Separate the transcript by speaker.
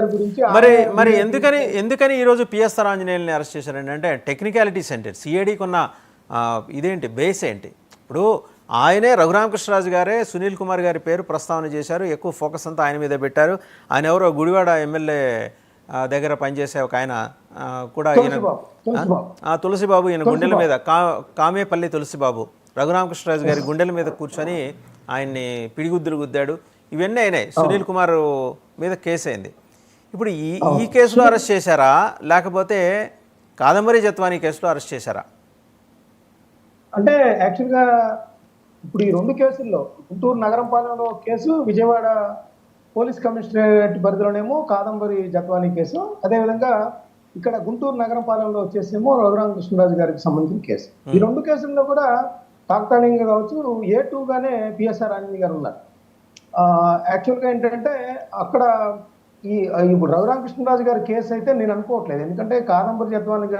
Speaker 1: గురించి
Speaker 2: మరి మరి ఎందుకని ఈరోజు పిఎస్ఆర్ ఆంజనేయుల్ని అరెస్ట్ చేశారండి? అంటే టెక్నికాలిటీస్ ఏంటి, సిఐడికి ఉన్న ఇదేంటి, బేస్ ఏంటి? ఇప్పుడు ఆయనే రఘురామకృష్ణరాజు గారే సునీల్ కుమార్ గారి పేరు ప్రస్తావన చేశారు, ఎక్కువ ఫోకస్ అంతా ఆయన మీద పెట్టారు. ఆయన ఎవరో గుడివాడ ఎమ్మెల్యే దగ్గర పనిచేసే ఒక ఆయన కూడా, ఈయన తులసిబాబు, ఈయన గుండెల మీద కామేపల్లి తులసిబాబు రఘురామకృష్ణరాజు గారి గుండెల మీద కూర్చొని ఆయన్ని పిడిగుద్దులు గుద్దాడు. ఇవన్నీ అయినాయి, సునీల్ కుమార్ మీద కేసు అయింది. ఇప్పుడు ఈ కేసులో అరెస్ట్ చేశారా, లేకపోతే కాదంబరి జత్వానీ కేసులో అరెస్ట్ చేశారా?
Speaker 1: అంటే యాక్చువల్గా ఇప్పుడు ఈ రెండు కేసుల్లో గుంటూరు నగరంపాలెంలో కేసు, విజయవాడ పోలీస్ కమిషనరేట్ పరిధిలోనేమో కాదంబరి జత్వానీ కేసు, అదేవిధంగా ఇక్కడ గుంటూరు నగరంపాలెంలో వచ్చేసేమో రఘురామకృష్ణరాజు గారికి సంబంధించిన కేసు. ఈ రెండు కేసుల్లో కూడా తాత్కాలికంగా కావచ్చు A2 గానే పిఎస్ఆర్ ఆంజనేయ గారు ఉన్నారు. యాక్చువల్గా ఏంటంటే అక్కడ ఇప్పుడు రఘురామకృష్ణరాజు గారి కేసు అయితే నేను అనుకోవట్లేదు, ఎందుకంటే కాదంబరి జత్వానీ